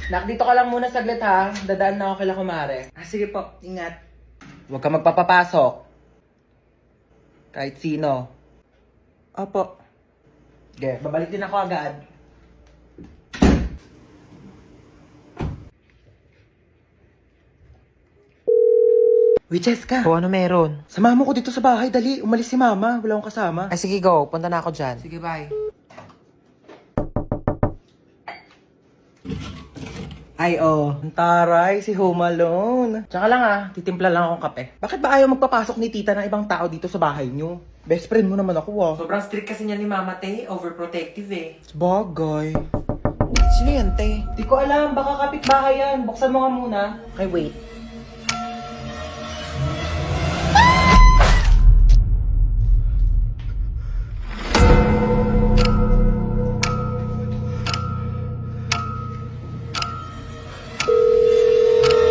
Nak, dito ka lang muna saglit ha. Dadaan na ako kila kumare. Sige po, ingat. Huwag ka magpapapasok. Kahit sino. Opo. Sige, babalik din ako agad. Uy, Cheska. O, ano meron? Samahan mo ko dito sa bahay, dali. Umalis si mama, wala akong kasama. Ay, sige, go. Punta na ako dyan. Sige, bye. Ay, ang taray, si Home Alone. Tsaka lang titimpla lang akong kape. Bakit ba ayaw magpapasok ni tita ng ibang tao dito sa bahay niyo? Best friend mo naman ako Sobrang strict kasi niya ni Mama Te. Overprotective eh. Bagay. Sino yan, te? Di ko alam, baka kapitbahay yan. Buksan mo nga muna. Okay, wait.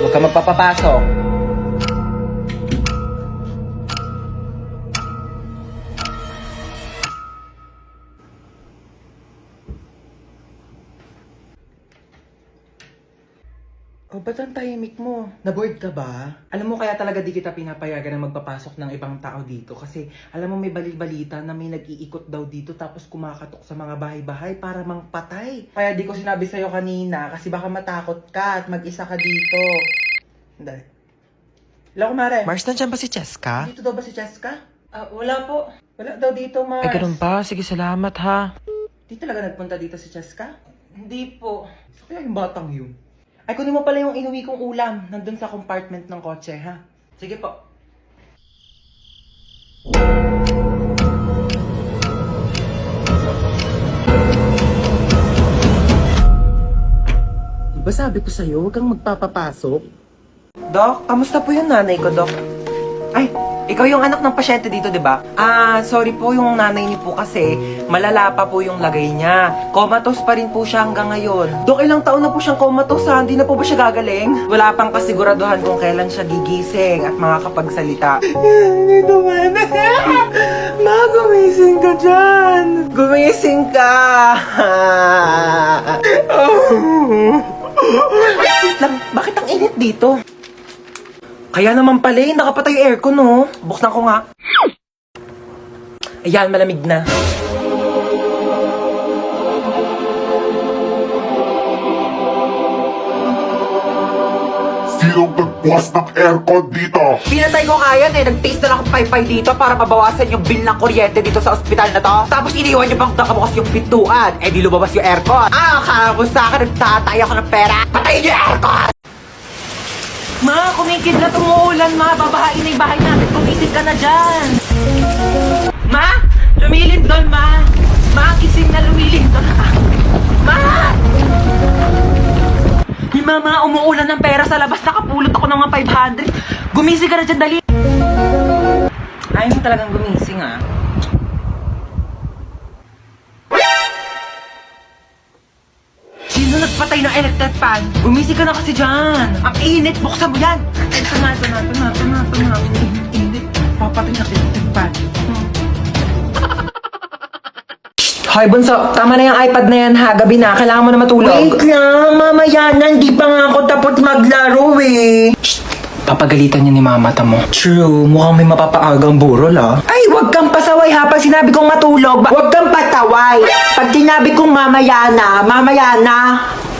Huwag ka magpapapasok. O, ba't ang tahimik mo? Naboard ka ba? Alam mo kaya talaga di kita pinapayagan na magpapasok ng ibang tao dito kasi alam mo may bali-balita na may nag-iikot daw dito tapos kumakatok sa mga bahay-bahay para mangpatay. Kaya di ko sinabi sa'yo kanina kasi baka matakot ka at mag-isa ka dito. Hindi. Hello, kumare. Mars, nandiyan ba si Cheska? Dito daw ba si Cheska? Wala po. Wala daw dito, Mars. Ay, ganun ba? Sige, salamat ha. Di talaga nagpunta dito si Cheska? Hindi po. So, kaya yung batang yun? Ay, kunin mo pala yung inuwi kong ulam. Nandun sa compartment ng kotse, ha? Sige po. Diba sabi ko sa'yo, huwag kang magpapapasok? Dok, kamusta po yung nanay ko, Dok? Ay, ikaw yung anak ng pasyente dito, di ba? Sorry po, yung nanay niyo po kasi malala pa po yung lagay niya. Comatose pa rin po siya hanggang ngayon. Dok, ilang taon na po siyang comatose ha? Hindi na po ba siya gagaling? Wala pang kasiguraduhan kung kailan siya gigising at makakapagsalita. Dito man. Ma, gumising ka dyan. Gumising ka. Wait lang, bakit ang init dito? Kaya naman pala nakapatay yung aircon, no? Buksan ko nga. Ayan, malamig na. Sinong nagbukas ng aircon dito? Pinatay ko kaya nag-taste na lang akong paypay dito para mabawasan yung bill ng kuryente dito sa ospital na to. Tapos iniwan niyo bang nakabukas yung pintuan? Eh di lumabas yung aircon. Akala mo sa akin nagtatay ako ng pera. Patayin niyo yung aircon! Ma, kumikidlat umuulan, ma. Babahain na yung bahay natin. Kumising ka na dyan. Ma, lumilindol, ma. Ma, gising na lumilindol. Ma! Ni mama, umuulan ng pera sa labas. Nakapulot ako ng mga 500. Gumising ka na dyan, dali. Ayaw mo talagang gumising, ah. Sino nagpatay ng electric fan? Gumising ka na kasi dyan. Ang init, buksan mo yan. Ito na. Init. Papatay ng electric fan. Hoy, Bunso, tama na yung iPad na yan ha. Gabi na, kailangan mo na matulog. Wait lang, mamaya na. Hindi pa nga ako tapos maglaro eh. Papagalitan niya ni mama, tamo. True, mukhang may mapapaagang burol ah. Ay, wag kang pasaway ha. Pag sinabi kong matulog, wag kang pataway. Pag sinabi kong mamaya na.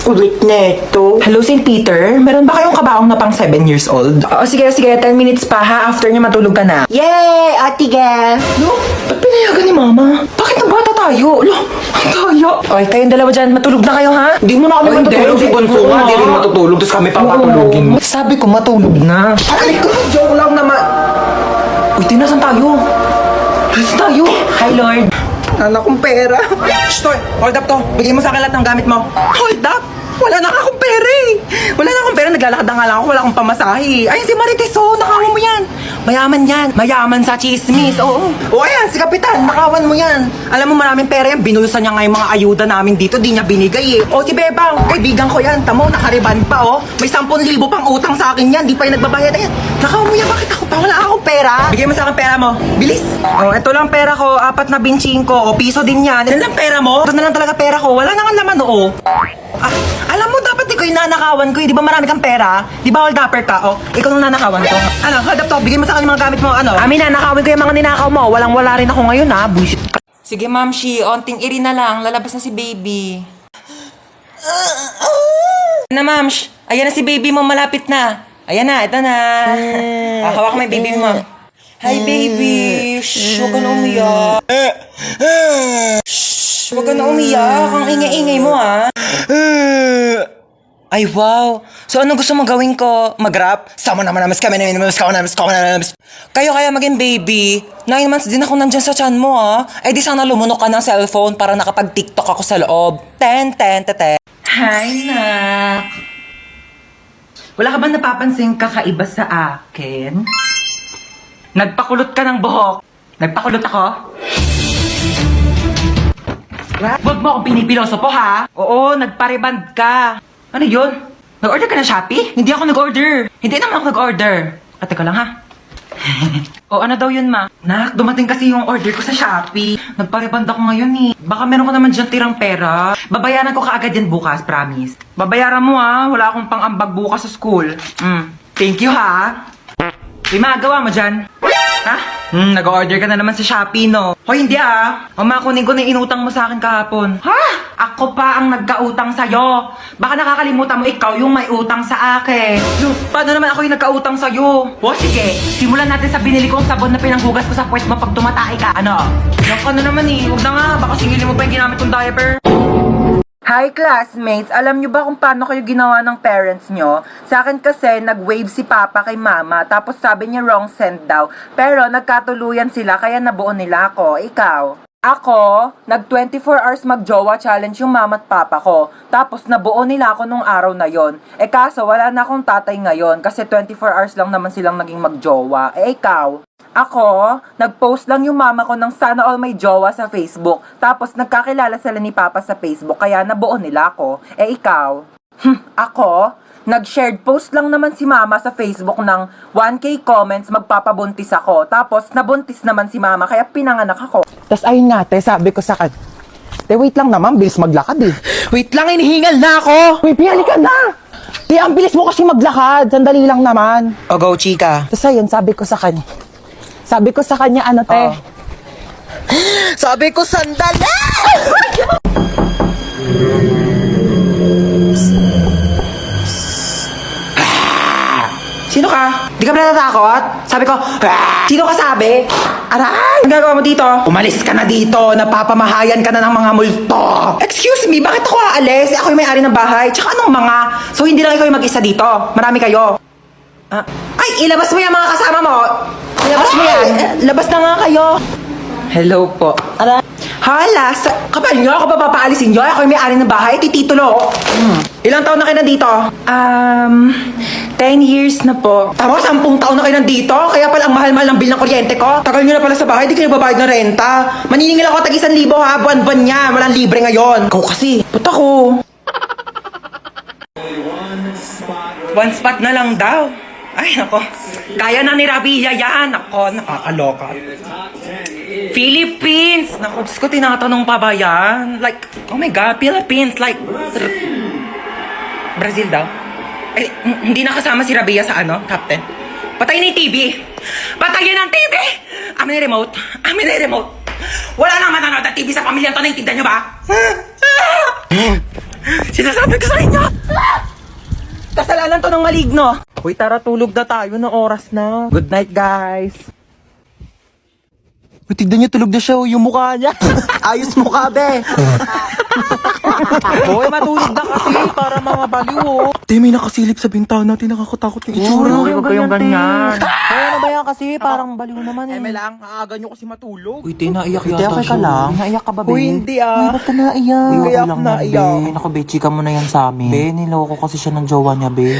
Ulit neto. Hello, St. Peter? Meron ba kayong kabaong na pang 7 years old? Sige, 10 minutes pa ha. After niya matulog ka na. Yay! Ate Gel! No, ba't pinayagan ni mama? Bakit ang bata tayo? Lo, ang tayo. Okay, kayong dalawa dyan, matulog na kayo ha? Hindi mo na kami matutulog. Si Bonso nga, di rin matutulog. Tapos kami papatulogin mo. Sabi ko matulog na. Ay, joke lang naman. Uy, tinasan tayo? Tinasan tayo? Hi, Lord. Anak kong pera. Shh, Toy, hold up to. Bigay mo sa akin lahat ng gamit mo. Hold up? Wala na akong pera eh. Wala na akong pera, naglalakad na nga lang ako, wala akong pamasahe. Ayun si Marites, oh, nakawan mo yan. Mayaman yan. Mayaman sa chismis, oo. O ayan, si Kapitan, nakawan mo yan. Alam mo maraming pera yan, binulusan niya nga yung mga ayuda namin dito, di niya binigay eh. O si Bebang, kaibigan ko yan, tamo, nakariban pa oh. May 10,000 pang utang sa akin yan, di pa yung nagbabayad. Ayan, nakawan mo yan, bakit ako pa? Wala akong pera. Bigay mo sa akin pera mo, bilis. O, ito lang pera ko, 4 na binching ko, o piso din yan. Yan lang pera mo? Ito na lang talaga pera ko, wala na nga naman oo. Alam mo, dapat ikaw yung nanakawan ko eh. Di ba marami kang pera? Di ba hold upper ka? O, ikaw nang nanakawan ko. Ano, hold up to. Bigay mo sa akin yung mga gamit mo. Ano? Amin na, nakawin ko yung mga ninakaw mo. Walang-wala rin ako ngayon ha. Buisit ka. Sige, Ma'am Shi, onting iri na lang. Lalabas na si baby. Na, Ma'am Shi. Ayan na si baby mo, malapit na. Ayan na, ito na. Hawak mo yung baby mo. Hi, baby. Shh, huwag ka na umiyak. Shh, huwag ka na umiyak. Ang ingay-ingay mo, ha? Ay, wow. So, ano gusto mong gawin ko? Mag-rap? Sama naman namas kami namas. Kayo kaya maging baby. 9 months din ako nandyan sa chan mo, ha? Eh, di sana lumunok ka ng cellphone para nakapag-tiktok ako sa loob. Ten. Hi, Nak. Wala ka ba napapansin kakaiba sa akin? Nagpakulot ka ng buhok. Nagpakulot ako? Huwag mo akong pinipiloso po, ha? Oo, nagpariband ka. Ano yun? Nag-order ka na Shopee? Hindi ako nag-order. Hindi naman ako nag-order. Teka lang, ha? O ano daw yun, ma? Nak, dumating kasi yung order ko sa Shopee. Nagpariband ako ngayon eh. Baka meron ko naman dyan tirang pera. Babayaran ko kaagad yan bukas, promise. Babayaran mo ha. Wala akong pang-ambag bukas sa school. Thank you ha. May magawa mo dyan? Ha? Nag-order ka na naman sa Shopee, no? Hoy, hindi ah. Kunin ko na yung inutang mo sa akin kahapon. Ha? Ako pa ang nagkautang sa'yo. Baka nakakalimutan mo ikaw yung may utang sa akin. Paano naman ako yung nagkautang sa'yo? O sige, simulan natin sa binili kong sabon na pinanghugas ko sa puwet mo pag tumatay ka. Ano? Yung ka na naman eh. Huwag na nga. Baka singilin mo pa yung ginamit kong diaper. Hi classmates! Alam nyo ba kung paano kayo ginawa ng parents nyo? Sa akin kasi, nag-wave si Papa kay Mama, tapos sabi niya wrong send daw. Pero nagkatuluyan sila, kaya nabuo nila ako. Ikaw? Ako, nag 24 hours mag-jowa challenge yung mama at papa ko. Tapos nabuo nila ako nung araw na yon. Eh kaso, wala na akong tatay ngayon kasi 24 hours lang naman silang naging mag-jowa. Eh ikaw? Ako, nag-post lang yung mama ko ng sana all may jowa sa Facebook. Tapos nagkakilala sila ni Papa sa Facebook kaya nabuo nila ako. Eh ikaw? Ako, nag-shared post lang naman si mama sa Facebook ng 1K comments magpapabuntis ako. Tapos nabuntis naman si mama kaya pinanganak ako. Tapos ayun nga, te, sabi ko sa kan. Te, wait lang naman, bilis maglakad eh. Wait lang, inihingal na ako! Wait, piyali ka na! Te, ang bilis mo kasi maglakad, sandali lang naman. O go, chika. Tapos ayun, sabi ko sa kanya, ano, te? Oh. Sabi ko, sandali! Sino ka? Di ka ba natatakot? Sabi ko, sino ka sabi? Aray! Ang gagawa mo dito? Umalis ka na dito! Napapamahayan ka na ng mga multo! Excuse me, bakit ako aalis? Ako yung may-ari ng bahay. Tsaka anong mga? So hindi lang ikaw yung mag-isa dito? Marami kayo? Ay, ilabas mo yung mga kasama mo! Ilabas mo yan! Labas na nga kayo! Hello po. Aray! Hala, kapal nyo, ako ba papaalisin nyo? Ako yung may-ari ng bahay, titulo. Ilang taon na kayo nandito? 10 years na po. Tama, 10 taon na kayo nandito? Kaya pala ang mahal-mahal ng bill ng kuryente ko? Tagal nyo na pala sa bahay, di kayo babayad ng renta. Maniningil ako tag 1,000 ha, buwan-buwan niya. Walang libre ngayon. Ikaw kasi, puta ko. One spot na lang daw. Ay, nako. Kaya na ni Rabia yan. Nako, nakakaloka. Philippines! Naku, Diyos ko, tinatanong pa ba yan? Like, oh my God, Philippines, like, Brazil daw? Eh, hindi nakasama si Rabia sa top 10. Patayin yung TV! Patayin ang TV! Amin yung remote! Amin yung remote! Wala nang manonood na TV sa pamilya to, naiintindihan nyo ba? Sinasabi ko sa inyo! Kasalanan to ng maligno! Uy, tara, tulog na tayo ng oras na. Good night, guys! Tignan niyo, tulog na siya, yung mukha niya. Ayos mukha, be. Hoy, matulog na kasi para mga baliw, oh. Te, may nakasilip sa bintana, tinakakatakot yung itsura. Huwag kayong ganyan. Kaya ano ba yan kasi, parang baliw naman eh. lang, aaga nyo kasi matulog. Uy, te, naiyak Te, yata okay ka siya. lang? Naiyak ka ba, be? Uy, hindi Uy, ba't ka naiyak? Hindi kaya Okay lang ako yan, naiyak. be. Naku, be, chika mo na yan sa amin. Be, niloko kasi siya ng jowa niya, be.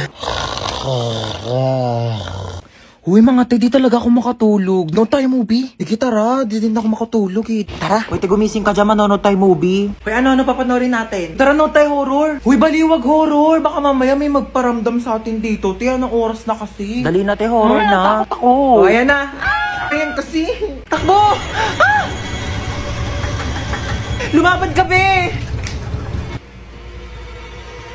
Uy, mga te, di talaga ako makatulog. Noon tayo movie. Sige, tara. Di din ako makatulog eh. Tara. Uy, te, gumising ka dyan, manonood tayo movie. Uy, ano papanorin natin? Tara, noon tayo horror. Uy, baliwag horror. Baka mamaya may magparamdam sa atin dito. Te, anong oras na kasi? Dali na, te, horror na. Takot ako. Oh, ayan na. Ayan kasi. Takbo! Ah! Lumapad ka, be!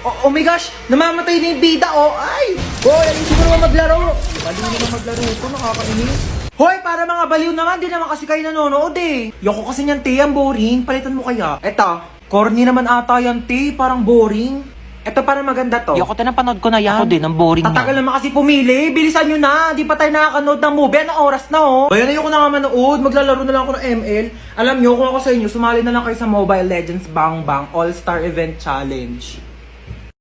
Oh my gosh, namamatay na yung bida, oh. Ay! Hoy, alisin mo naman maglaro. Baliw naman maglaro ito, nakakainis. Hoy, para mga baliw naman, di naman kasi kayo nanonood eh. Yoko kasi niyan, te, ang boring. Palitan mo kaya. Eto, corny naman ata yan, te, parang boring. Eto, parang maganda to. Yoko, tinapanood ko na yan. Ako din, ang boring Tatagal naman kasi pumili. Bilisan nyo na. Di pa tayo nakakanood ng movie. Anong oras na, oh? Bayan, ayoko na nga manood. Maglalaro na lang ako ng ML. Alam nyo, kung ako sa inyo, sumali na lang kayo sa Mobile Legends Bang Bang All-Star Event Challenge.